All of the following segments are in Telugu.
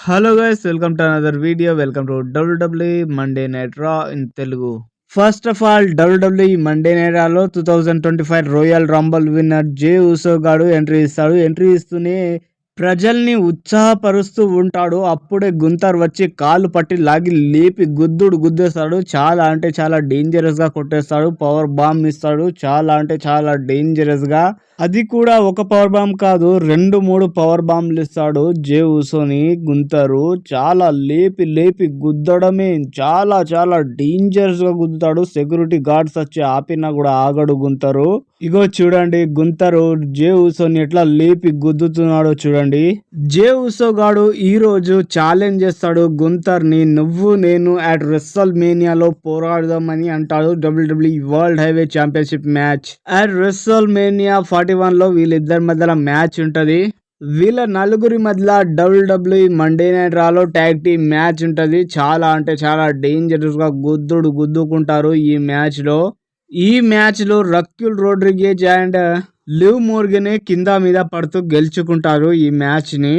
Hello guys, welcome to another video. Welcome to WWE Monday Night Raw in Telugu. First of all, WWE Monday Night రాలో 2025 Royal Rumble winner Jey Uso గాడు ఎంట్రీ ఇస్తాడు. ఎంట్రీ ఇస్తూనే ప్రజల్ని ఉత్సాహపరుస్తూ ఉంటాడు. అప్పుడే గుంతర్ వచ్చి కాలు పట్టి లాగి లేపి గుద్దేస్తాడు. చాలా అంటే చాలా డేంజరస్ గా కొట్టేస్తాడు. పవర్ బాంబ్ ఇస్తాడు. చాలా అంటే చాలా డేంజరస్ గా. అది కూడా ఒక పవర్ బాంబ్ కాదు, 2-3 పవర్ బాంబ్లు ఇస్తాడు జే ఉసోని గుంతరు. చాలా లేపి గుద్దడమే, చాలా చాలా డేంజరస్ గా గుద్దుతాడు. సెక్యూరిటీ గార్డ్స్ వచ్చి ఆపినా కూడా ఆగడు గుంతరు. ఇగో చూడండి, గుంతరు జే ఉసోని ఎట్లా లేపి గుద్దుతున్నాడో చూడండి. జే ఉసో గాడు ఈ రోజు ఛాలెంజ్ చేస్తాడు గుంతర్ ని. నువ్వు నేను అట్ రెస్సల్ మేనియాలో పోరాడదామని అంటాడు. WWE World Heavyweight Championship match at WrestleMania 41 లో వీళ్ళిద్దరి మధ్యలో మ్యాచ్ ఉంటది. వీళ్ళ నలుగురి మధ్యలో డబ్ల్యూడబ్ల్యూఈ మండే నైట్ రాలో ట్యాగ్ టీమ్ మ్యాచ్ ఉంటది. చాలా అంటే చాలా డేంజరస్ గా గుద్దుకుంటారు ఈ మ్యాచ్ లో. ఈ మ్యాచ్ లో రక్యుల్ రోడ్రిగేజ్ అండ్ లివ్ మోర్గనే కింద మీద పడుతూ గెలుచుకుంటారు ఈ మ్యాచ్ ని.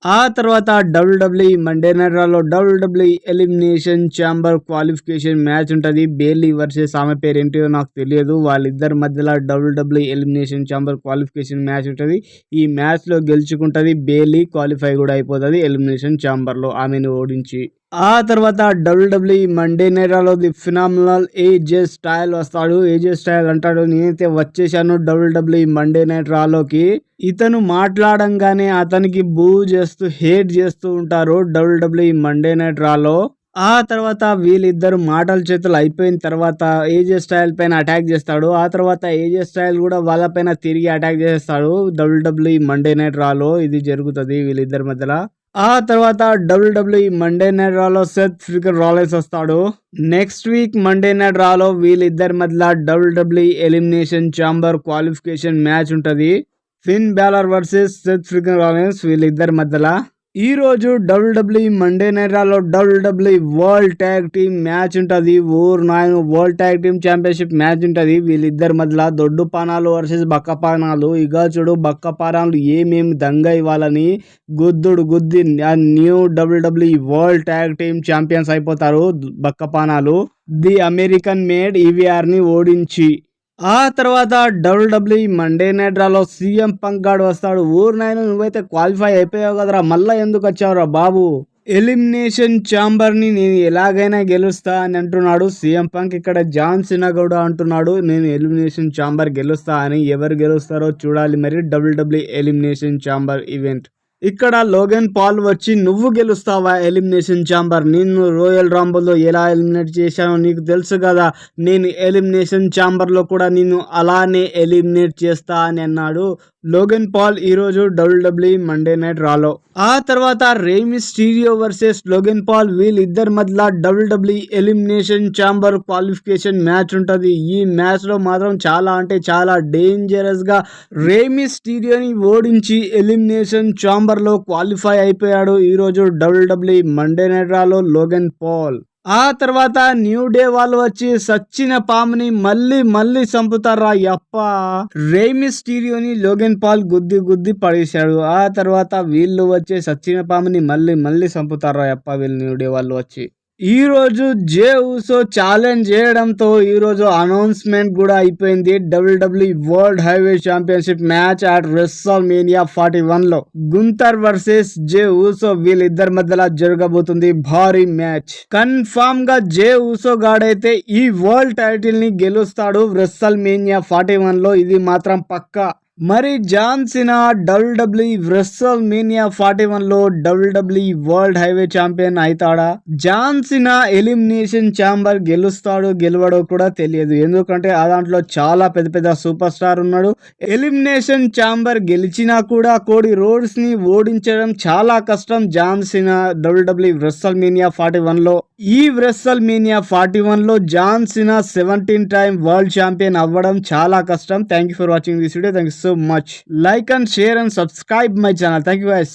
ఆ తర్వాత డబ్ల్యూడబ్ల్యూఈ మండే నైట్ రాలో WWE Elimination Chamber qualification match ఉంటది. బేలీ వర్సెస్ ఆమె పేరేంటో నాకు తెలియదు. వాళ్ళిద్దరి మధ్యలో WWE Elimination Chamber qualification match ఉంటది. ఈ మ్యాచ్ లో గెలుచుకుంటది బేలీ. క్వాలిఫై కూడా అయిపోతుంది ఎలిమినేషన్ ఛాంబర్ లో ఆమెను ఓడించి. ఆ తర్వాత డబ్ల్యూడబ్ల్యూఈ మండే నైట్ రాలో ది ఫినామినల్ ఏజే స్టైల్ వస్తాడు. ఏజే స్టైల్ అంటాడు, నేనైతే వచ్చేసాను డబ్ల్యూడబ్ల్యూఈ మండే నైట్ రాలోకి. ఇతను మాట్లాడంగానే అతనికి బూ చేస్తూ హేట్ చేస్తూ ఉంటారు డబ్ల్యూడబ్ల్యూఈ మండే నైట్ రాలో. ఆ తర్వాత వీళ్ళిద్దరు మాటల చేతులు అయిపోయిన తర్వాత ఏజే స్టైల్ పైన అటాక్ చేస్తాడు. ఆ తర్వాత ఏజే స్టైల్ కూడా వాళ్ళ పైన తిరిగి అటాక్ చేస్తాడు డబ్ల్యూడబ్ల్యూఈ మండే నైట్ రాలో. ఇది జరుగుతుంది వీళ్ళిద్దరి మధ్యలో. ఆ తర్వాత డబ్ల్యూడబ్ల్యూఈ మండే నైట్ రాలో సెత్ ఫ్రీకన్ రాలెన్స్ వస్తాడు. నెక్స్ట్ వీక్ మండే నైట్ రాలో వీళ్ళిద్దరి మధ్యలో WWE Elimination Chamber qualification match ఉంటది. Finn Balor versus Seth Freakin Rollins వీళ్ళిద్దరి మధ్యలో. ఈ రోజు డబ్ల్యూడబ్ల్యూఈ మండే నైట్ రాలో WWE World tag team match ఉంటది. World tag team championship match ఉంటది వీళ్ళిద్దరి మధ్యలో. దొడ్డు పానాలు వర్సెస్ బక్క పానాలు. ఇక చూడు, బక్క పానాలు ఏమేమి దంగ ఇవ్వాలని గుద్ది new WWE World tag team champions అయిపోతారు బక్క పానాలు. ది అమెరికన్ మేడ్ ఈవీఆర్ ని ఓడించి. ఆ తర్వాత డబ్ల్యూడబ్ల్యూఈ మండే నైట్ రాలో సీఎం పంక్ గాడు వస్తాడు. ఊరినైనా నువ్వైతే క్వాలిఫై అయిపోయావు కదరా, మళ్ళా ఎందుకు వచ్చావురా బాబు, ఎలిమినేషన్ ఛాంబర్ ని నేను ఎలాగైనా గెలుస్తా అని అంటున్నాడు సీఎం పంక్. ఇక్కడ జాన్ సినా కూడా అంటున్నాడు నేను ఎలిమినేషన్ ఛాంబర్ గెలుస్తా అని. ఎవరు గెలుస్తారో చూడాలి మరి డబ్ల్యూడబ్ల్యూఈ ఎలిమినేషన్ ఛాంబర్ ఈవెంట్. ఇక్కడ లోగన్ పాల్ వచ్చి నువ్వు గెలుస్తావా ఎలిమినేషన్ ఛాంబర్, నిన్ను రోయల్ రాంబుల్లో ఎలా ఎలిమినేట్ చేశానో నీకు తెలుసు కదా, నేను ఎలిమినేషన్ ఛాంబర్లో కూడా నిన్ను అలానే ఎలిమినేట్ చేస్తా అని అన్నాడు లోగన్ పాల్ ఈరోజు డబ్ల్యూడబ్ల్యూఈ మండే నైట్ రాలో. ఆ తర్వాత రే మిస్టీరియో వర్సెస్ లోగన్ పాల్ వీళ్ళిద్దరి మధ్యలో WWE Elimination Chamber qualification match ఉంటుంది. ఈ మ్యాచ్ లో మాత్రం చాలా అంటే చాలా డేంజరస్ గా రే మిస్టీరియోని ఓడించి ఎలిమినేషన్ ఛాంబర్ లో క్వాలిఫై అయిపోయాడు ఈరోజు డబ్ల్యూడబ్ల్యూఈ మండే నైట్ రాలో లోగన్ పాల్. ఆ తర్వాత న్యూ డే వాళ్ళు వచ్చి సచ్చిన పాముని మళ్ళీ చంపుతారా యప్ప. రే మిస్టీరియోని లోగన్ పాల్ గుద్ది పడేశాడు. ఆ తర్వాత వీళ్ళు వచ్చి సచ్చిన పాముని మళ్ళీ చంపుతారా యప్ప వీళ్ళు న్యూ డే వాళ్ళు వచ్చి. ఈ రోజు జే ఉసో ఛాలెంజ్ చేయడంతో ఈ రోజు అనౌన్స్మెంట్ కూడా అయిపోయింది. WWE World Heavyweight Championship match at WrestleMania 41 లో గుంతర్ వర్సెస్ జే ఉసో వీళ్ళిద్దరి మధ్యలో జరగబోతుంది భారీ మ్యాచ్. కన్ఫామ్ గా జే ఉసో గాడైతే ఈ వరల్డ్ టైటిల్ ని గెలుస్తాడు రెస్సల్ మేనియా 41 లో, ఇది మాత్రం పక్కా. మరి జాన్ సినా డబ్ల్యూడబ్ల్యూఈ రెస్సల్ మేనియా 41 లో డబ్ల్యూడబ్ల్యూఈ వరల్డ్ హైవే ఛాంపియన్ అవుతాడా? జాన్ సినా ఎలిమినేషన్ ఛాంబర్ గెలవడో కూడా తెలియదు, ఎందుకంటే ఆ దాంట్లో చాలా పెద్ద సూపర్ స్టార్ ఉన్నాడు. ఎలిమినేషన్ ఛాంబర్ గెలిచినా కూడా కోడి రోడ్స్ ని ఓడించడం చాలా కష్టం జాన్ సినా డబ్ల్యూడబ్ల్యూఈ రెస్సల్ మేనియా 41 లో. ఈ రెస్సల్ మేనియా 41 లో జాన్ సినా 17 టైమ్ వరల్డ్ ఛాంపియన్ అవ్వడం చాలా కష్టం. Thank you for watching this video. Thank you so much. Like and share and subscribe my channel. Thank you guys.